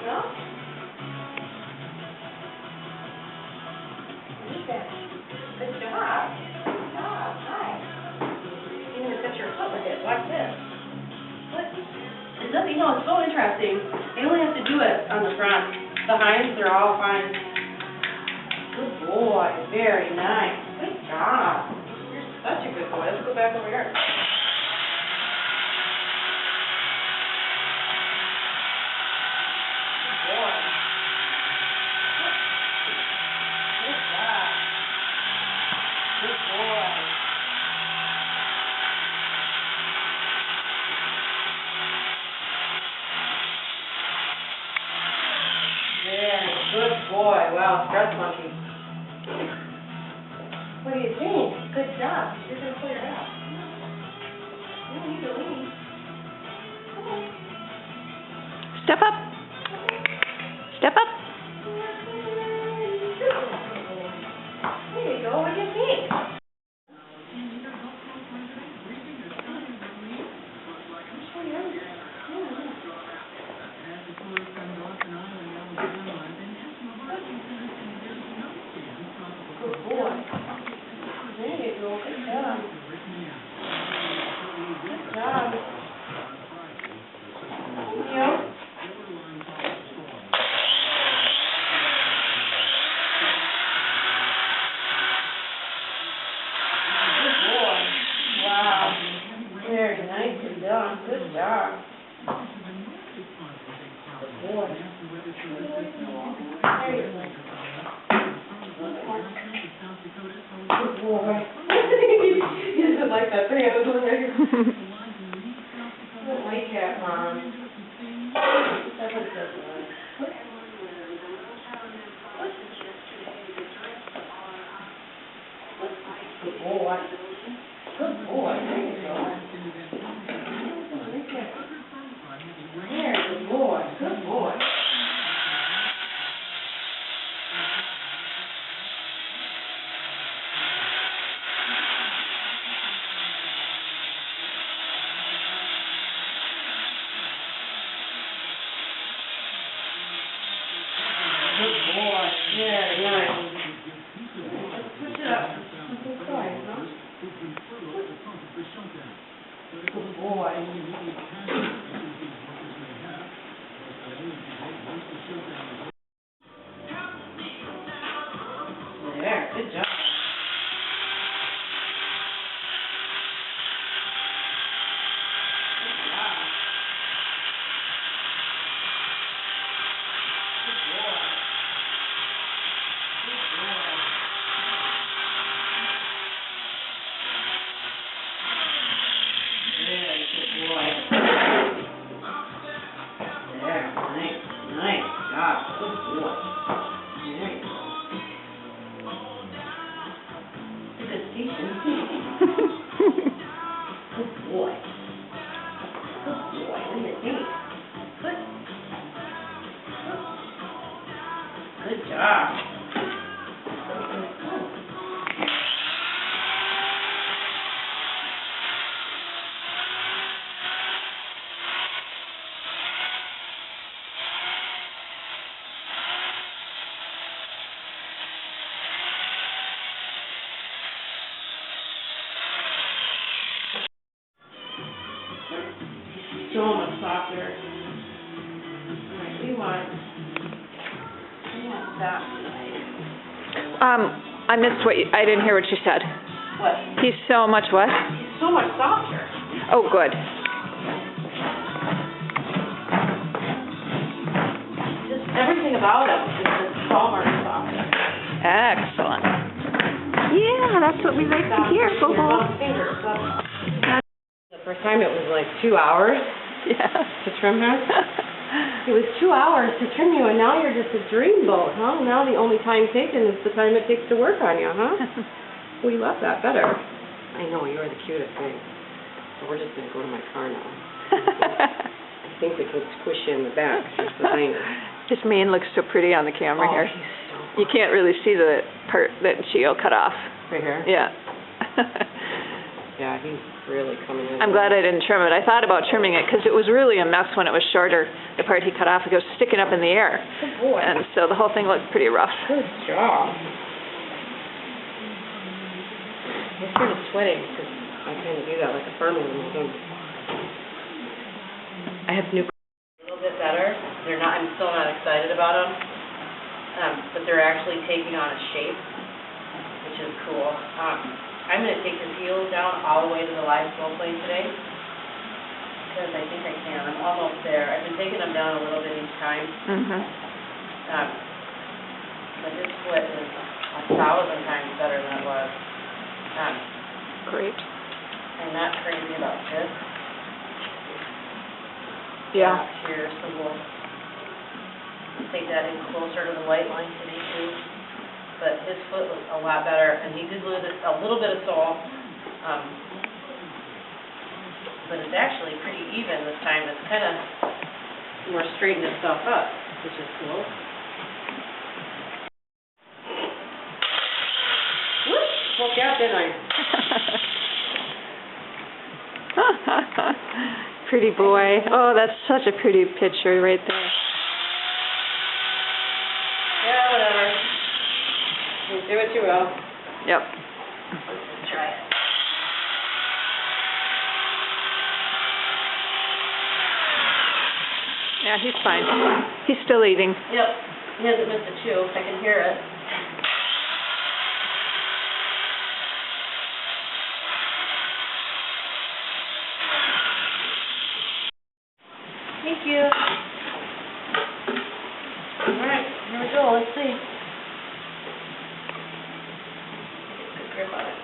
huh? Neat there. Good job. Good job. Nice. You're going to touch your foot with it. Watch this. Look. There's nothing, you know, it's so interesting. They only have to do it on the front. The hinds, they're all fine. Good boy. Very nice. Good job. You're such a good boy. Let's go back over here. Good boy. Wow, stress monkey. What do you think? Good job. You're going to pull your head out. You don't need to lean. Come on. Step up. Step up. There you go. What do you think? Good boy. There you go. Good job. Good job. Yep. Good boy. Wow. Very nicely done. Good job. Good boy. There you go. Good boy. He doesn't like that thing. I don't know. I don't like that, Mom. That's what it does. Good boy. Good boy. There you go. There, good boy. Good boy. Good boy. Very nice. Switch it up. Something quiet, huh? Good boy. There. Good job. Good boy. Good boy. What do you think? Good. Good job. So much softer. Alright, we want that. I missed I didn't hear what you said. What? He's so much what? He's so much softer. Oh, good. Just everything about him is just so much softer. Excellent. Yeah, that's what we like to hear, Bobo. The first time it was like 2 hours to trim him. It was 2 hours to trim you, and now you're just a dreamboat, huh? Now the only time taken is the time it takes to work on you, huh? We love that better. I know, you're the cutest thing. So we're just going to go to my car now. I think we can squish you in the back just behind us. His mane looks so pretty on the camera here. He's so You can't really see the part that Chio cut off. right here? Yeah. Yeah, he's really coming in. I'm glad I didn't trim it. I thought about trimming it because it was really a mess when it was shorter. The part he cut off, it was sticking up in the air. Good boy. And so the whole thing looked pretty rough. Good job. I started sweating because I kind of do that like a farmer when I'm done. I have new. A little bit better. I'm still not excited about them, but they're actually taking on a shape, which is cool. I'm going to take his heels down all the way to the live flow plane today, because I think I can. I'm almost there. I've been taking them down a little bit each time. But his foot is 1,000 times better than it was. Great. I'm not crazy about this. Yeah. Here, so we'll take that in closer to the white line today too. But his foot looks a lot better, and he did lose a little bit of sole. But it's actually pretty even this time. It's kind of more straightened itself up, which is cool. Whoop! Woke you up, didn't I? Pretty boy. Oh, that's such a pretty picture right there. Yeah, whatever. You do what you will. Yep. Let's try it. Yeah, he's fine. He's still eating. Yep. He hasn't missed a chew. I can hear it. Thank you. All right, here we go. Let's see. Good grip on it.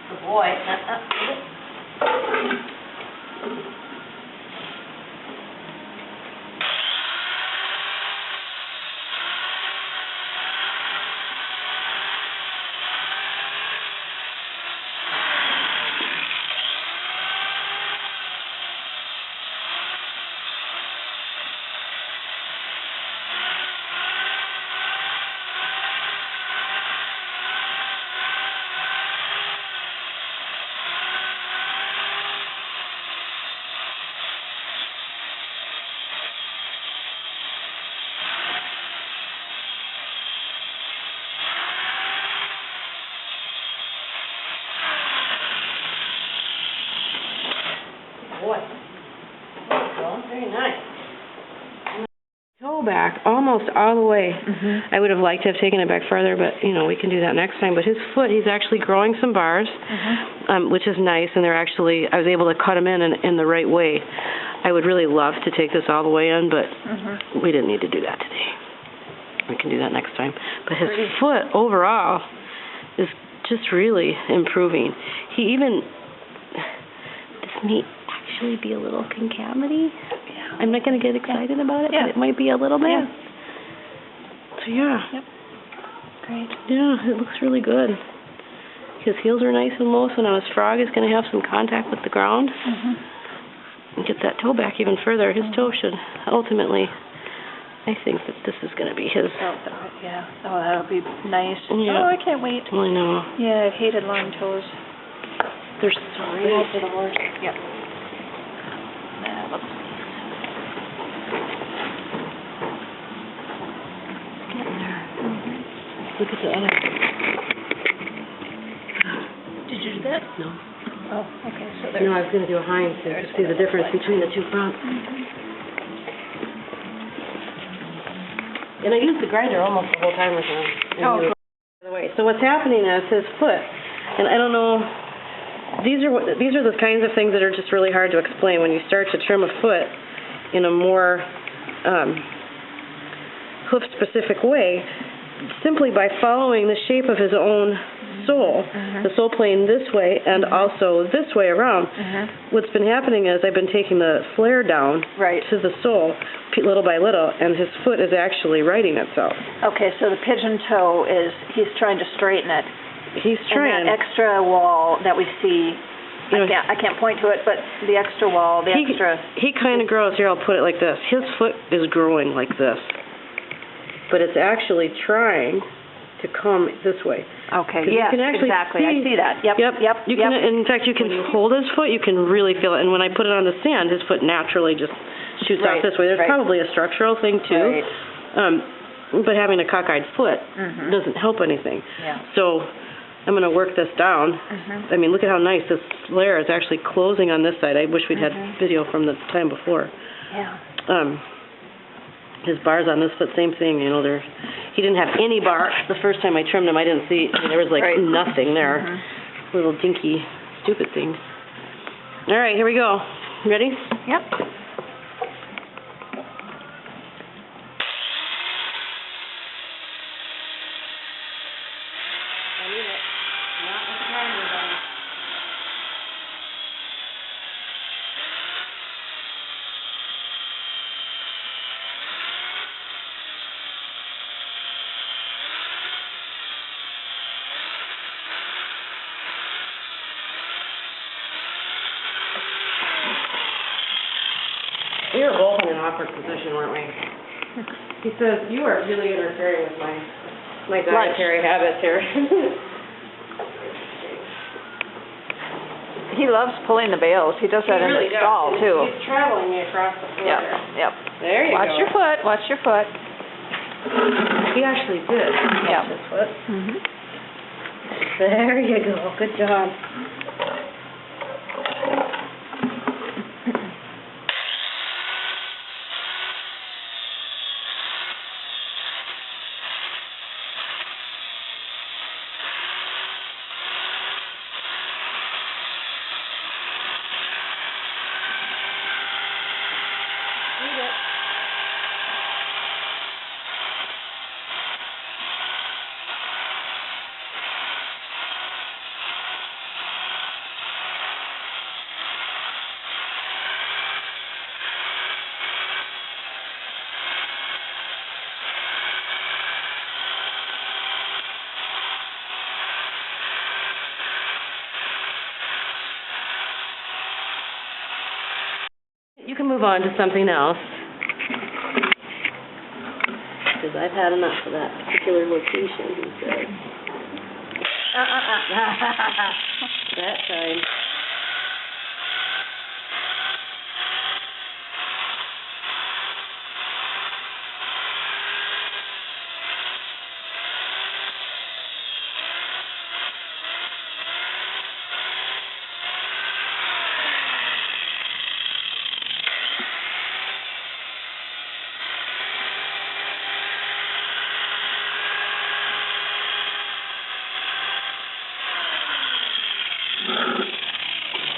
Good boy. Boy. There you go. Very nice. Toe back almost all the way. I would have liked to have taken it back further, but we can do that next time. But his foot, he's actually growing some bars, which is nice, and I was able to cut them in the right way. I would really love to take this all the way in, but we didn't need to do that today. We can do that next time. But his foot overall is just really improving. He even, this may actually be a little concavity. Yeah. I'm not going to get excited about it, but it might be a little bit. Yeah. So yeah. Yep. Great. Yeah, it looks really good. His heels are nice and low, so now his frog is going to have some contact with the ground. And get that toe back even further. His toe should ultimately, I think that this is going to be his. Yeah. Oh, that'll be nice. Yeah. Oh, I can't wait. I know. Yeah, I've hated long toes. They're so bad for the horse. Yep. Look at the other. Did you do that? No. Oh, okay, so No, I was going to do a Heinz to see the difference between the two fronts. And I used the grinder almost the whole time with him. Oh, cool. By the way, so what's happening is his foot, and I don't know, these are the kinds of things that are just really hard to explain when you start to trim a foot in a more hoof-specific way, simply by following the shape of his own sole, the sole plane this way and also this way around. What's been happening is I've been taking the flare down to the sole little by little, and his foot is actually righting itself. Okay, so the pigeon toe is, he's trying to straighten it. He's trying. And that extra wall that we see, I can't point to it, but the extra wall, He kind of grows, here I'll put it like this, his foot is growing like this, but it's actually trying to come this way. Okay, yes, exactly, I see that. Yep. In fact, you can hold his foot, you can really feel it, and when I put it on the sand, his foot naturally just shoots out this way. There's probably a structural thing too, but having a cockeyed foot doesn't help anything. So I'm going to work this down. I mean, look at how nice this layer is actually closing on this side. I wish we'd had video from the time before. His bars on this foot, same thing, you know, he didn't have any bar. The first time I trimmed him, I didn't see, there was like nothing there. Little dinky, stupid things. All right, here we go. Ready? Yep. We were both in an awkward position, weren't we? He says, you are really interfering with my dietary habits here. He loves pulling the bales. He does that in the stall, too. He's traveling me across the floor. Yep. There you go. Watch your foot. He actually did. Watch his foot. There you go. Good job. You can move on to something else, because I've had enough of that particular location, he said. That time.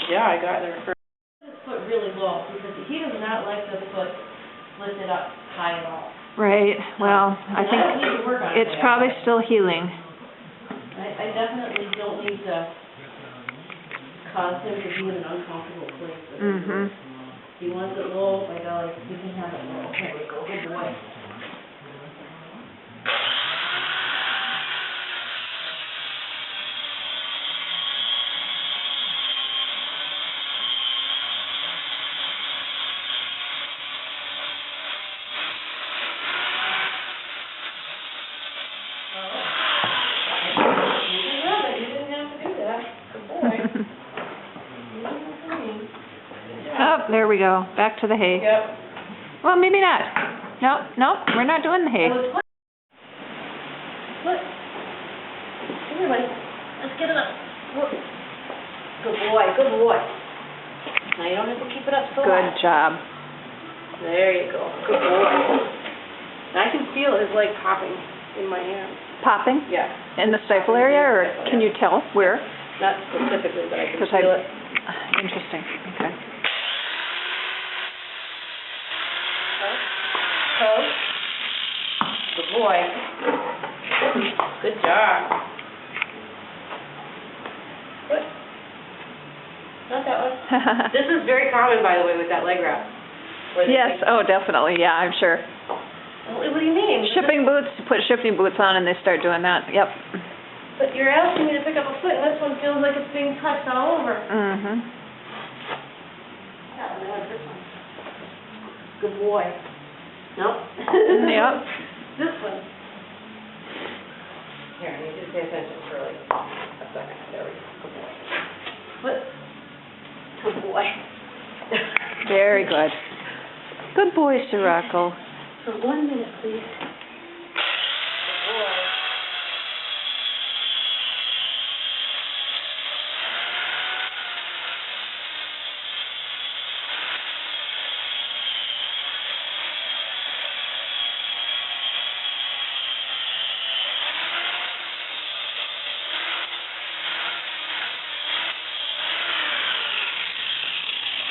Yeah, I got there first. His foot really low because he does not like the foot lifted up high at all. Right. Well, I think don't need to work on it it's probably still healing. I definitely don't need to cause him to be in an uncomfortable place. If he wants it low, by golly, he can have it low. There we go. Good boy. Oh, there we go. Back to the hay. Yep. Well, maybe not. Nope, we're not doing the hay. Look. Come here, buddy. Let's get it up. Look. Good boy, good boy. Now you don't have to keep it up so Good high. job. There you go. Good boy. And I can feel his leg popping in my hand. Popping? Yeah. In the stifle area, or can you tell where? Not specifically, but I can 'Cause feel it. Interesting, okay. Toe. Good boy. Good job. Good. Not that one. This is very common, by the way, with that leg wrap. Where they Yes, think- oh, definitely, yeah, I'm sure. What do you mean? Shipping boots, put shipping boots on and they start doing that, yep. But you're asking me to pick up a foot, and this one feels like it's being touched all over. Mm-hmm. Yeah, and then this one. Good boy. No? Yep. This one. Here, I need you to pay attention for like a second. There we go. Good boy. Foot. Good boy. Very good. Good boy, Sirocco. For 1 minute, please. Good boy.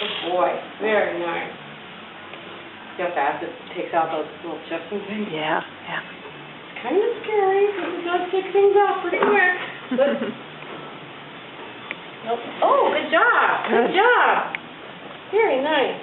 Good boy. Very nice. See how fast it takes out those little chips and things? Yeah, yeah. It's kind of scary, but it does pick things up pretty quick. But, nope. Oh, good job. Good Good. job. Very nice.